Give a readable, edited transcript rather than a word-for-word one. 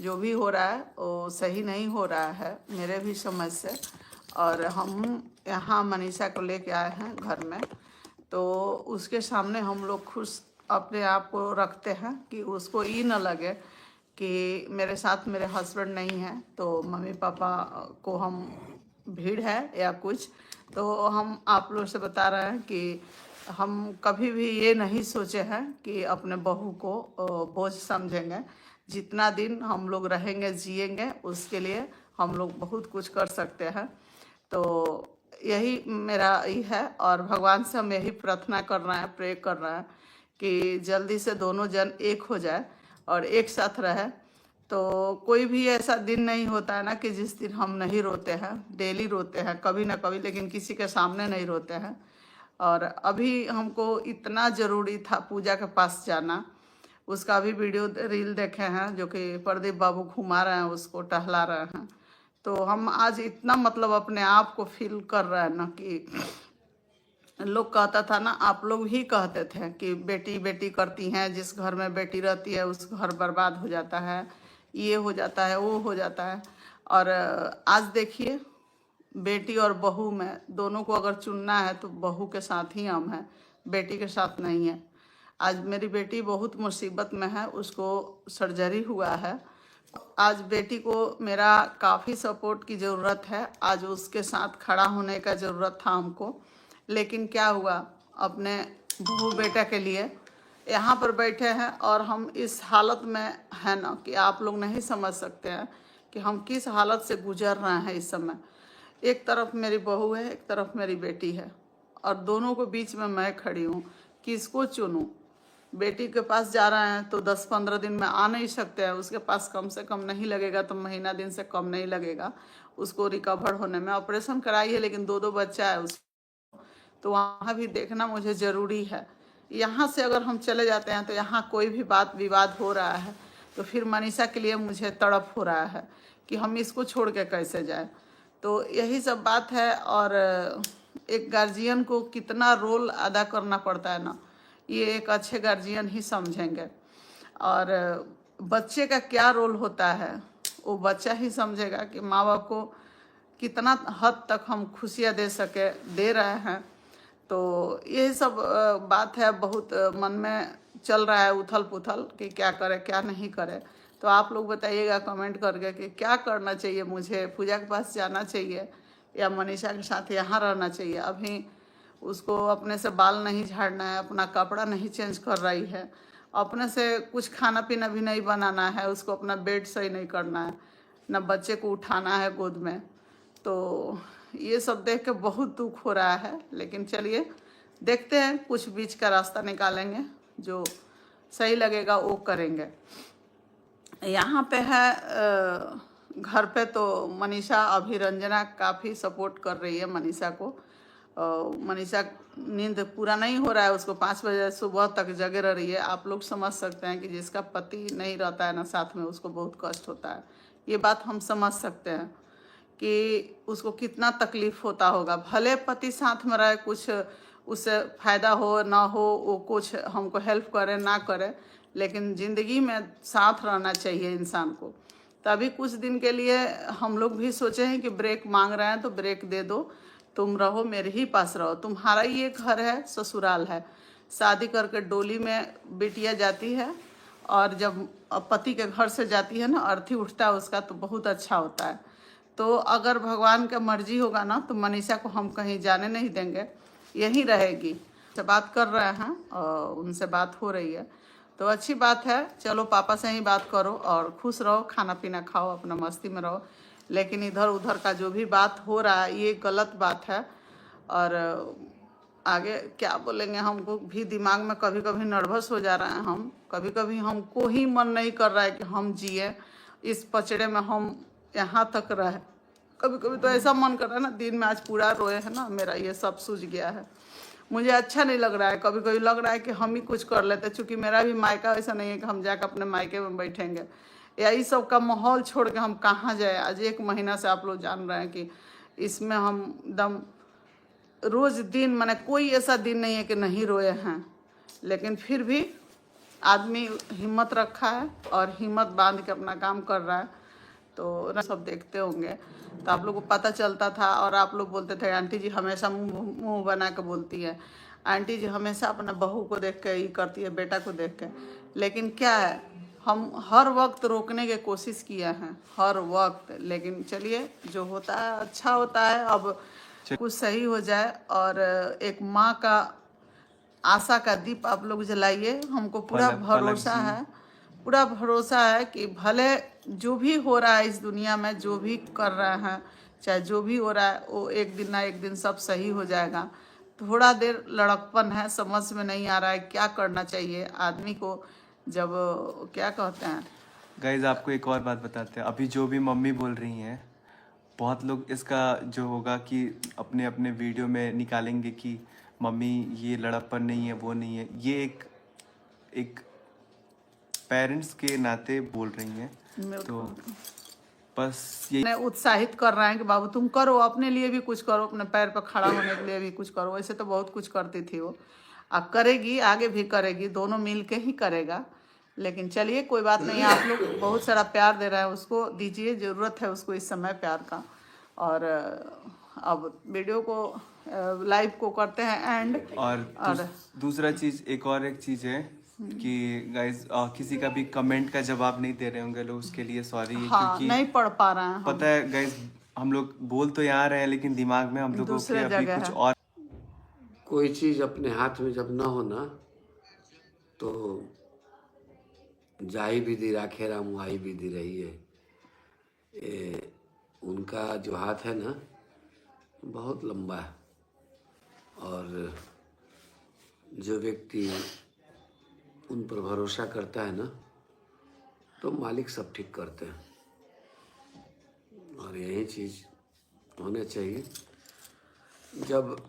जो भी हो रहा है वो सही नहीं हो रहा है मेरे भी समझ से। और हम यहाँ मनीषा को लेके आए हैं घर में, तो उसके सामने हम लोग खुश अपने आप को रखते हैं कि उसको ये न लगे कि मेरे साथ मेरे हस्बैंड नहीं है, तो मम्मी पापा को हम भीड़ है या कुछ। तो हम आप लोग से बता रहे हैं कि हम कभी भी ये नहीं सोचे हैं कि अपने बहू को बोझ समझेंगे। जितना दिन हम लोग रहेंगे जिएंगे उसके लिए हम लोग बहुत कुछ कर सकते हैं। तो यही मेरा ये है, और भगवान से हम यही प्रार्थना कर रहे हैं, प्रे कर रहे हैं कि जल्दी से दोनों जन एक हो जाए और एक साथ रहे। तो कोई भी ऐसा दिन नहीं होता है ना कि जिस दिन हम नहीं रोते हैं, डेली रोते हैं कभी ना कभी, लेकिन किसी के सामने नहीं रोते हैं। और अभी हमको इतना ज़रूरी था पूजा के पास जाना, उसका भी वीडियो रील देखे हैं जो कि प्रदीप बाबू घुमा रहे हैं, उसको टहला रहे हैं। तो हम आज इतना मतलब अपने आप को फील कर रहे हैं ना कि लोग कहता था ना, आप लोग ही कहते थे कि बेटी बेटी करती हैं, जिस घर में बेटी रहती है उस घर बर्बाद हो जाता है, ये हो जाता है वो हो जाता है। और आज देखिए बेटी और बहू में दोनों को अगर चुनना है तो बहू के साथ ही हम हैं, बेटी के साथ नहीं है। आज मेरी बेटी बहुत मुसीबत में है, उसको सर्जरी हुआ है। आज बेटी को मेरा काफ़ी सपोर्ट की ज़रूरत है, आज उसके साथ खड़ा होने का ज़रूरत था हमको। लेकिन क्या हुआ, अपने बहू बेटा के लिए यहाँ पर बैठे हैं और हम इस हालत में हैं ना कि आप लोग नहीं समझ सकते हैं कि हम किस हालत से गुजर रहे हैं इस समय। एक तरफ मेरी बहू है, एक तरफ मेरी बेटी है, और दोनों को बीच में मैं खड़ी हूँ, किसको चुनूँ। बेटी के पास जा रहे हैं तो 10-15 दिन में आ नहीं सकते हैं, उसके पास कम से कम नहीं लगेगा तो महीना दिन से कम नहीं लगेगा उसको रिकवर होने में। ऑपरेशन कराई है लेकिन 2-2 बच्चा है उसको, तो वहाँ भी देखना मुझे ज़रूरी है। यहाँ से अगर हम चले जाते हैं तो यहाँ कोई भी बात विवाद हो रहा है तो फिर मनीषा के लिए मुझे तड़प हो रहा है कि हम इसको छोड़ के कैसे जाए। तो यही सब बात है। और एक गार्जियन को कितना रोल अदा करना पड़ता है ना, ये एक अच्छे गार्जियन ही समझेंगे। और बच्चे का क्या रोल होता है वो बच्चा ही समझेगा कि माँ बाप को कितना हद तक हम खुशियाँ दे सके, दे रहे हैं। तो यही सब बात है, बहुत मन में चल रहा है उथल पुथल कि क्या करे क्या नहीं करे। तो आप लोग बताइएगा कमेंट करके कि क्या करना चाहिए, मुझे पूजा के पास जाना चाहिए या मनीषा के साथ यहाँ रहना चाहिए। अभी उसको अपने से बाल नहीं झाड़ना है, अपना कपड़ा नहीं चेंज कर रही है, अपने से कुछ खाना पीना भी नहीं बनाना है, उसको अपना बेड सही नहीं करना है, न बच्चे को उठाना है गोद में। तो ये सब देख के बहुत दुख हो रहा है। लेकिन चलिए देखते हैं, कुछ बीच का रास्ता निकालेंगे, जो सही लगेगा वो करेंगे। यहाँ पे है घर पे तो मनीषा अभिरंजना काफ़ी सपोर्ट कर रही है मनीषा को। मनीषा नींद पूरा नहीं हो रहा है, उसको 5 बजे सुबह तक जगे रह रही है। आप लोग समझ सकते हैं कि जिसका पति नहीं रहता है ना साथ में, उसको बहुत कष्ट होता है। ये बात हम समझ सकते हैं कि उसको कितना तकलीफ होता होगा। भले पति साथ में रहे, कुछ उससे फ़ायदा हो ना हो, वो कुछ हमको हेल्प करे ना करे, लेकिन ज़िंदगी में साथ रहना चाहिए इंसान को। तभी कुछ दिन के लिए हम लोग भी सोचे हैं कि ब्रेक मांग रहे हैं तो ब्रेक दे दो, तुम रहो मेरे ही पास रहो। तुम्हारा ये घर है, ससुराल है। शादी करके डोली में बिटिया जाती है और जब पति के घर से जाती है ना, अर्थी उठता है उसका, तो बहुत अच्छा होता है। तो अगर भगवान का मर्जी होगा ना तो मनीषा को हम कहीं जाने नहीं देंगे, यहीं रहेगी। से बात कर रहे हैं और उनसे बात हो रही है तो अच्छी बात है। चलो पापा से ही बात करो और खुश रहो, खाना पीना खाओ, अपना मस्ती में रहो। लेकिन इधर उधर का जो भी बात हो रहा है ये गलत बात है। और आगे क्या बोलेंगे, हमको भी दिमाग में कभी कभी नर्वस हो जा रहा है। हम कभी कभी हमको ही मन नहीं कर रहा है कि हम जिए इस पचड़े में, हम यहाँ तक रहे। कभी कभी तो ऐसा मन कर रहा है ना, दिन में आज पूरा रोए है ना, मेरा ये सब सूझ गया है, मुझे अच्छा नहीं लग रहा है। कभी कभी लग रहा है कि हम ही कुछ कर लेते, चूँकि मेरा भी मायका ऐसा नहीं है कि हम जाकर अपने मायके में बैठेंगे या इस सब का माहौल छोड़ के हम कहाँ जाए। आज 1 महीना से आप लोग जान रहे हैं कि इसमें हम एकदम रोज़ दिन, माने कोई ऐसा दिन नहीं है कि नहीं रोए हैं। लेकिन फिर भी आदमी हिम्मत रखा है और हिम्मत बांध के अपना काम कर रहा है। तो ना सब देखते होंगे तो आप लोग को पता चलता था। और आप लोग बोलते थे आंटी जी हमेशा मुंह बना के बोलती है, आंटी जी हमेशा अपना बहू को देख के ये करती है, बेटा को देख के। लेकिन क्या है, हम हर वक्त रोकने की कोशिश किए हैं, हर वक्त। लेकिन चलिए जो होता है अच्छा होता है। अब कुछ सही हो जाए और एक माँ का आशा का दीप आप लोग जलाइए। हमको पूरा भरोसा है, पूरा भरोसा है कि भले जो भी हो रहा है इस दुनिया में, जो भी कर रहे हैं, चाहे जो भी हो रहा है, वो एक दिन ना एक दिन सब सही हो जाएगा। थोड़ा देर लड़कपन है, समझ में नहीं आ रहा है क्या करना चाहिए आदमी को। जब क्या कहते हैं गाइज, आपको एक और बात बताते हैं। अभी जो भी मम्मी बोल रही हैं, बहुत लोग इसका जो होगा कि अपने अपने वीडियो में निकालेंगे कि मम्मी ये लड़प्पन नहीं है, वो नहीं है। ये एक पेरेंट्स के नाते बोल रही हैं। तो बस ये ने उत्साहित कर रहे हैं कि बाबू तुम करो, अपने लिए भी कुछ करो, अपने पैर पर खड़ा होने के लिए भी कुछ करो। वैसे तो बहुत कुछ करती थी वो, अब करेगी, आगे भी करेगी, दोनों मिल के ही करेगा। लेकिन चलिए कोई बात नहीं, आप लोग बहुत सारा प्यार दे रहे हैं, उसको दीजिए, ज़रूरत है उसको इस समय प्यार का। और अब वीडियो को लाइव को करते हैं एंड। और दूसरा चीज़, एक चीज़ है कि गाइज किसी का भी कमेंट का जवाब नहीं दे रहे होंगे लोग, उसके लिए सॉरी। हाँ, क्योंकि नहीं पढ़ पा रहे हैं, पता है गाइज, हम लोग बोल तो यहाँ रहे हैं लेकिन दिमाग में हम लोगों के दूसरे अभी जगह कुछ है। और। कोई चीज़ अपने हाथ में जब ना हो ना, तो जाई भी दी राखे राम आई भी दी रही है। उनका जो हाथ है ना बहुत लंबा है, और जो व्यक्ति उन पर भरोसा करता है ना, तो मालिक सब ठीक करते हैं। और यही चीज़ होना चाहिए। जब